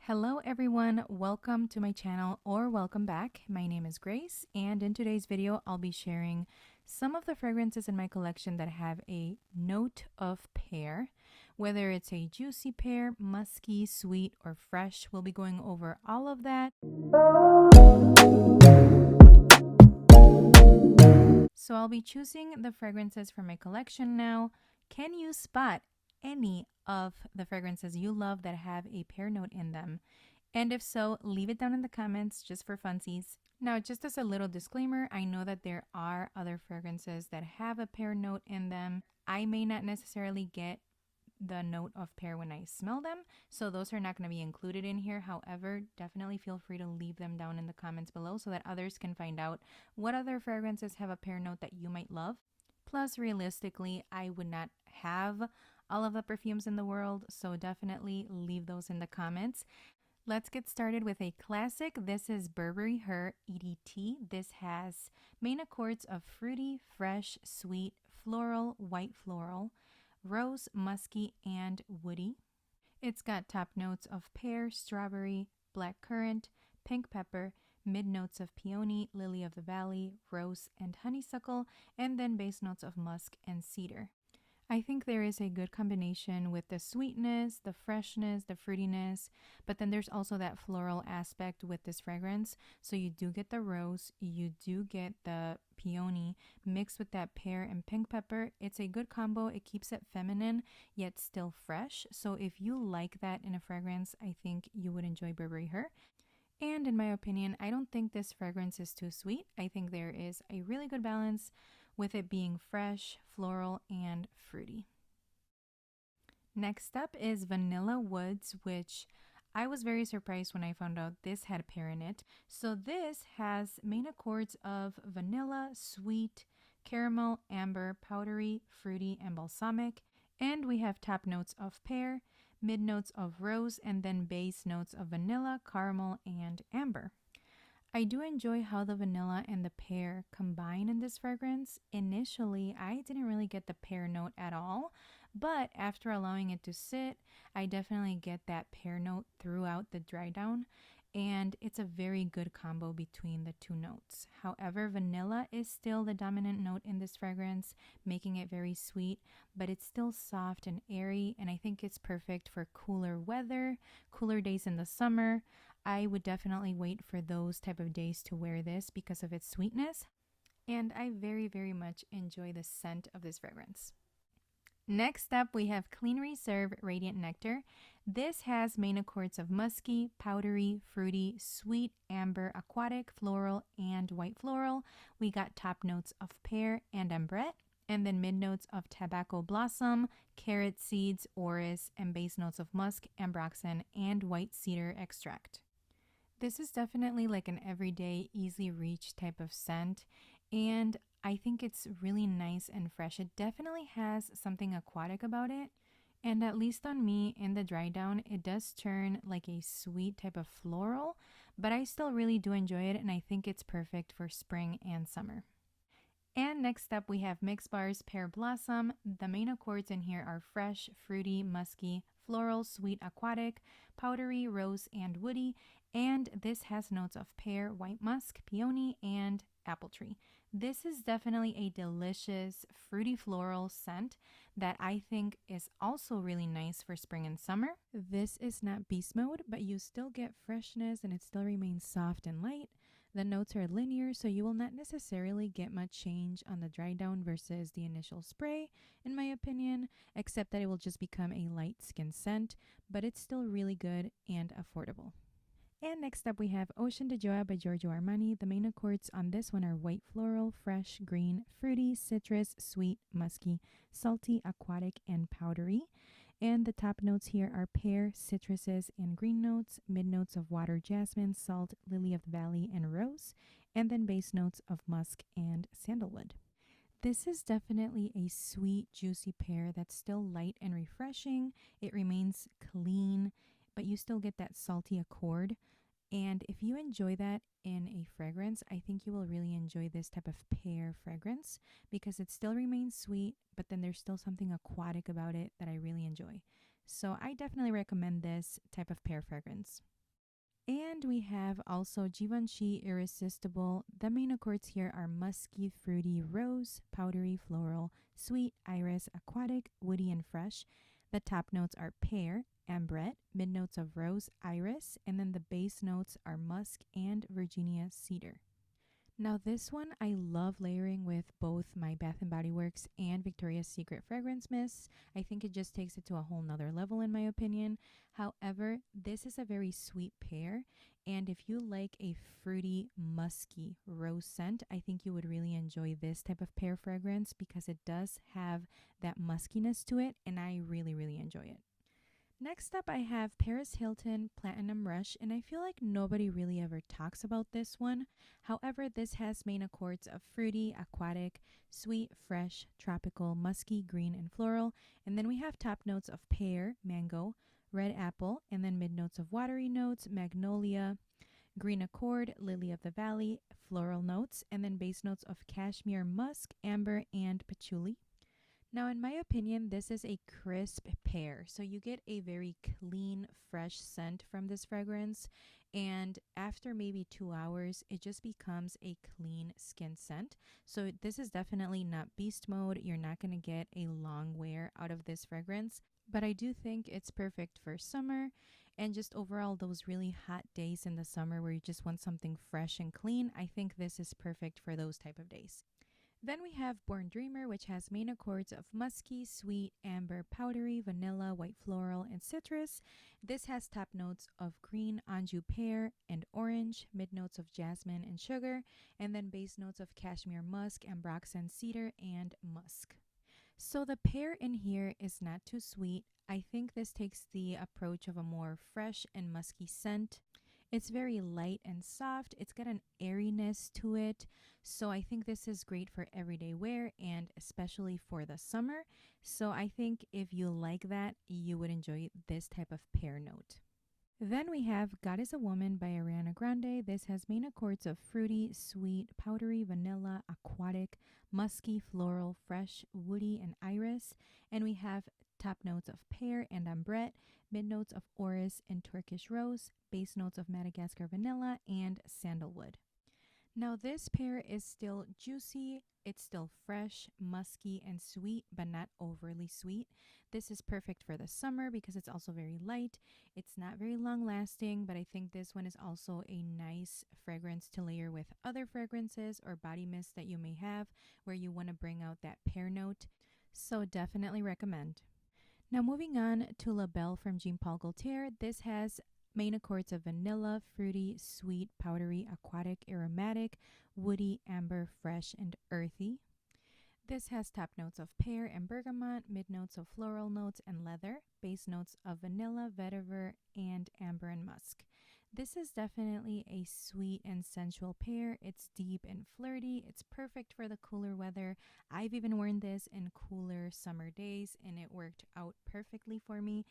Hello everyone, welcome to my channel or welcome back. My name is Grace and in today's video I'll be sharing some of the fragrances in my collection that have a note of pear. Whether it's a juicy pear, musky, sweet, or fresh, we'll be going over all of that. So I'll be choosing the fragrances from my collection now. Can you spot any of the fragrances you love that have a pear note in them? And if so, leave it down in the comments just for funsies. Now, just as a little disclaimer, I know that there are other fragrances that have a pear note in them. I may not necessarily get the note of pear when I smell them, so those are not going to be included in here. However, definitely feel free to leave them down in the comments below so that others can find out what other fragrances have a pear note that you might love. Plus, realistically, I would not have all of the perfumes in the world, so definitely leave those in the comments. Let's get started with a classic. This is Burberry HER EDT. This has main accords of fruity, fresh, sweet, floral, white floral, rose, musky, and woody. It's got top notes of pear, strawberry, black currant, pink pepper, mid notes of peony, lily of the valley, rose, and honeysuckle, and then base notes of musk and cedar. I think there is a good combination with the sweetness, the freshness, the fruitiness, but then there's also that floral aspect with this fragrance. So you do get the rose, you do get the peony mixed with that pear and pink pepper. It's a good combo. It keeps it feminine yet still fresh. So if you like that in a fragrance, I think you would enjoy Burberry HER. And in my opinion, I don't think this fragrance is too sweet. I think there is a really good balance with it being fresh, floral, and fruity. Next up is Vanilla Woods, which I was very surprised when I found out this had pear in it. So this has main accords of vanilla, sweet, caramel, amber, powdery, fruity, and balsamic. And we have top notes of pear, mid notes of rose, and then base notes of vanilla, caramel, and amber. I do enjoy how the vanilla and the pear combine in this fragrance. Initially, I didn't really get the pear note at all, but after allowing it to sit, I definitely get that pear note throughout the dry down, and it's a very good combo between the two notes. However, vanilla is still the dominant note in this fragrance, making it very sweet, but it's still soft and airy, and I think it's perfect for cooler weather, cooler days in the summer. I would definitely wait for those type of days to wear this because of its sweetness, and I very much enjoy the scent of this fragrance. Next up, we have Clean Reserve Radiant Nectar. This has main accords of musky, powdery, fruity, sweet, amber, aquatic, floral, and white floral. We got top notes of pear and ambrette, and then mid notes of tobacco blossom, carrot seeds, orris, and base notes of musk, ambroxan, and white cedar extract. This is definitely like an everyday, easy reach type of scent, and I think it's really nice and fresh. It definitely has something aquatic about it, and at least on me in the dry down, it does turn like a sweet type of floral, but I still really do enjoy it, and I think it's perfect for spring and summer. And next up, we have Mixbar's Pear Blossom. The main accords in here are fresh, fruity, musky, floral, sweet, aquatic, powdery, rose, and woody. And this has notes of pear, white musk, peony, and apple tree. This is definitely a delicious, fruity floral scent that I think is also really nice for spring and summer. This is not beast mode, but you still get freshness and it still remains soft and light. The notes are linear, so you will not necessarily get much change on the dry down versus the initial spray, in my opinion, except that it will just become a light skin scent, but it's still really good and affordable. And next up we have Ocean de Joie by Giorgio Armani. The main accords on this one are white floral, fresh, green, fruity, citrus, sweet, musky, salty, aquatic, and powdery. And the top notes here are pear, citruses, and green notes, mid notes of water, jasmine, salt, lily of the valley, and rose, and then base notes of musk and sandalwood. This is definitely a sweet, juicy pear that's still light and refreshing. It remains clean, but you still get that salty accord. And if you enjoy that in a fragrance, I think you will really enjoy this type of pear fragrance because it still remains sweet, but then there's still something aquatic about it that I really enjoy. So I definitely recommend this type of pear fragrance. And we have also Givenchy Irresistible. The main accords here are musky, fruity, rose, powdery, floral, sweet, iris, aquatic, woody, and fresh. The top notes are pear, ambrette, mid notes of rose, iris, and then the base notes are musk and Virginia cedar. Now this one I love layering with both my Bath & Body Works and Victoria's Secret fragrance mists. I think it just takes it to a whole nother level in my opinion. However, this is a very sweet pear, and if you like a fruity, musky rose scent, I think you would really enjoy this type of pear fragrance because it does have that muskiness to it, and I really, really enjoy it. Next up, I have Paris Hilton Platinum Rush, and I feel like nobody really ever talks about this one. However, this has main accords of fruity, aquatic, sweet, fresh, tropical, musky, green, and floral. And then we have top notes of pear, mango, red apple, and then mid notes of watery notes, magnolia, green accord, lily of the valley, floral notes, and then base notes of cashmere, musk, amber, and patchouli. Now, in my opinion, this is a crisp pear. So you get a very clean, fresh scent from this fragrance. And after maybe 2 hours, it just becomes a clean skin scent. So this is definitely not beast mode. You're not going to get a long wear out of this fragrance. But I do think it's perfect for summer and just overall those really hot days in the summer where you just want something fresh and clean. I think this is perfect for those type of days. Then we have Born Dreamer, which has main accords of musky, sweet, amber, powdery, vanilla, white floral, and citrus. This has top notes of green, Anjou pear, and orange, mid notes of jasmine and sugar, and then base notes of cashmere musk, ambroxan cedar, and musk. So the pear in here is not too sweet. I think this takes the approach of a more fresh and musky scent. It's very light and soft. It's got an airiness to it. So I think this is great for everyday wear and especially for the summer. So I think if you like that, you would enjoy this type of pear note. Then we have God is a Woman by Ariana Grande. This has main accords of fruity, sweet, powdery, vanilla, aquatic, musky, floral, fresh, woody, and iris. And we have top notes of pear and ambrette, mid notes of orris and Turkish rose, base notes of Madagascar vanilla, and sandalwood. Now this pear is still juicy, it's still fresh, musky, and sweet, but not overly sweet. This is perfect for the summer because it's also very light. It's not very long lasting, but I think this one is also a nice fragrance to layer with other fragrances or body mists that you may have where you want to bring out that pear note. So definitely recommend. Now moving on to La Belle from Jean Paul Gaultier. This has main accords of vanilla, fruity, sweet, powdery, aquatic, aromatic, woody, amber, fresh, and earthy. This has top notes of pear and bergamot, mid notes of floral notes and leather, base notes of vanilla, vetiver, and amber and musk. This is definitely a sweet and sensual pear. It's deep and flirty. It's perfect for the cooler weather. I've even worn this in cooler summer days and it worked out perfectly for me.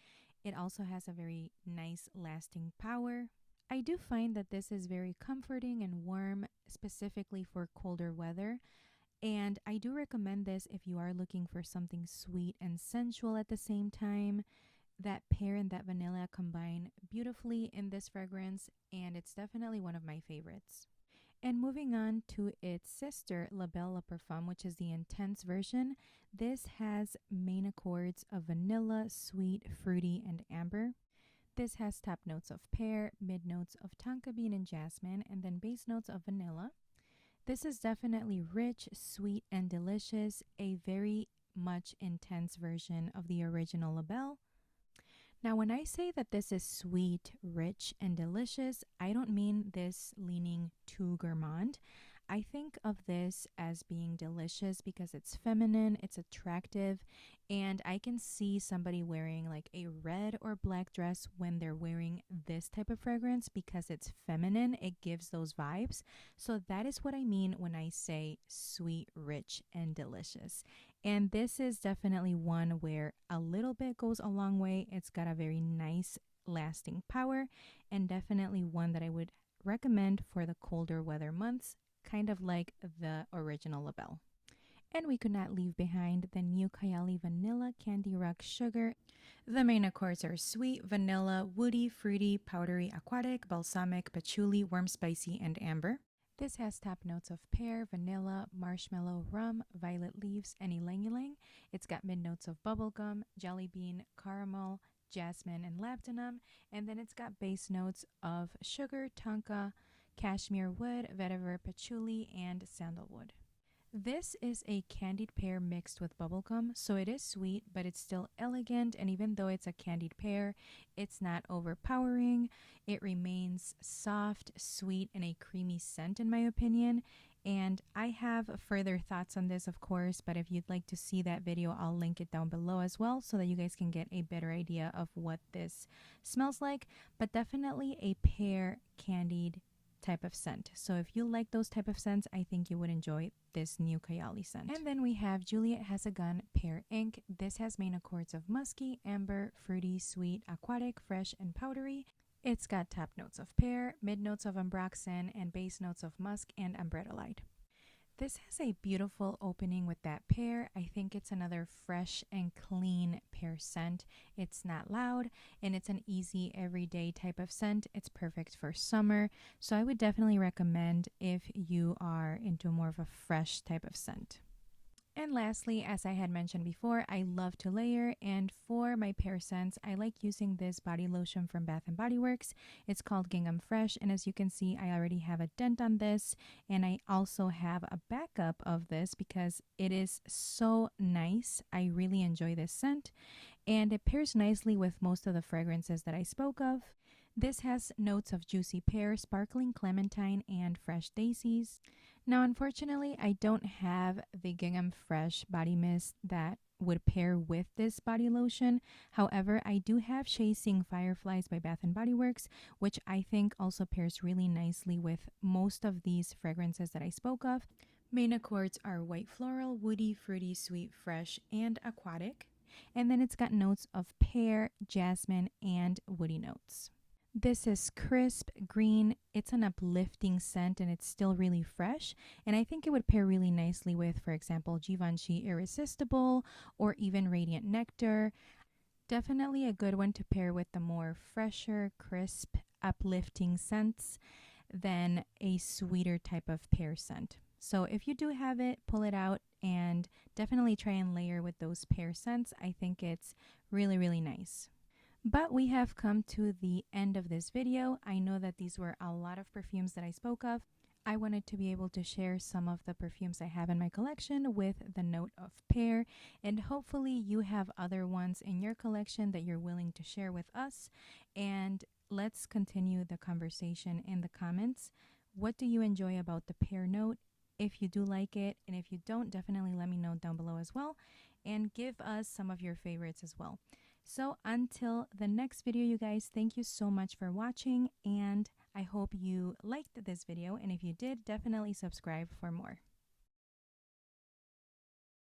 It also has a very nice lasting power. I do find that this is very comforting and warm, specifically for colder weather. And I do recommend this if you are looking for something sweet and sensual at the same time. That pear and that vanilla combine beautifully in this fragrance, and it's definitely one of my favorites. And moving on to its sister, La Belle La Parfum, which is the intense version. This has main accords of vanilla, sweet, fruity, and amber. This has top notes of pear, mid notes of tonka bean and jasmine, and then base notes of vanilla. This is definitely rich, sweet, and delicious, a very much intense version of the original La Belle. Now, when I say that this is sweet, rich, and delicious, I don't mean this leaning too gourmand. I think of this as being delicious because it's feminine, it's attractive, and I can see somebody wearing like a red or black dress when they're wearing this type of fragrance because it's feminine. It gives those vibes. So that is what I mean when I say sweet, rich, and delicious. And this is definitely one where a little bit goes a long way. It's got a very nice lasting power and definitely one that I would recommend for the colder weather months, kind of like the original La Belle. And we could not leave behind the new Kayali Vanilla Candy Rock Sugar. The main accords are sweet, vanilla, woody, fruity, powdery, aquatic, balsamic, patchouli, warm spicy, and amber. This has top notes of pear, vanilla, marshmallow, rum, violet leaves, and ylang-ylang. It's got mid notes of bubblegum, jelly bean, caramel, jasmine, and labdanum. And then it's got base notes of sugar, tonka, cashmere wood, vetiver, patchouli, and sandalwood. This is a candied pear mixed with bubblegum, so it is sweet, but it's still elegant, and even though it's a candied pear, it's not overpowering. It remains soft, sweet, and a creamy scent in my opinion. And I have further thoughts on this, of course, but if you'd like to see that video, I'll link it down below as well so that you guys can get a better idea of what this smells like. But definitely a pear candied type of scent. So if you like those type of scents, I think you would enjoy this new Kayali scent. And then we have Juliet Has A Gun Pear Ink. This has main accords of musky, amber, fruity, sweet, aquatic, fresh, and powdery. It's got top notes of pear, mid notes of ambroxan, and base notes of musk and ambretolite. This has a beautiful opening with that pear. I think it's another fresh and clean pear scent. It's not loud, and it's an easy everyday type of scent. It's perfect for summer, so I would definitely recommend if you are into more of a fresh type of scent. And lastly, as I had mentioned before, I love to layer, and for my pear scents, I like using this body lotion from Bath & Body Works. It's called Gham Fresh, and as you can see, I already have a dent on this, and I also have a backup of this because it is so nice. I really enjoy this scent, and it pairs nicely with most of the fragrances that I spoke of. This has notes of juicy pear, sparkling clementine, and fresh daisies. Now, unfortunately, I don't have the Gham Fresh body mist that would pair with this body lotion. However, I do have Chasing Fireflies by Bath & Body Works, which I think also pairs really nicely with most of these fragrances that I spoke of. Main accords are white floral, woody, fruity, sweet, fresh, and aquatic. And then it's got notes of pear, jasmine, and woody notes. This is crisp, green, it's an uplifting scent, and it's still really fresh. And I think it would pair really nicely with, for example, Givenchy Irresistible or even Radiant Nectar. Definitely a good one to pair with the more fresher, crisp, uplifting scents than a sweeter type of pear scent. So if you do have it, pull it out and definitely try and layer with those pear scents. I think it's really, really nice. But we have come to the end of this video. I know that these were a lot of perfumes that I spoke of. I wanted to be able to share some of the perfumes I have in my collection with the note of pear, and hopefully you have other ones in your collection that you're willing to share with us. And let's continue the conversation in the comments. What do you enjoy about the pear note? If you do like it, and if you don't, definitely let me know down below as well, and give us some of your favorites as well. So until the next video, you guys, thank you so much for watching, and I hope you liked this video, and if you did, definitely subscribe for more.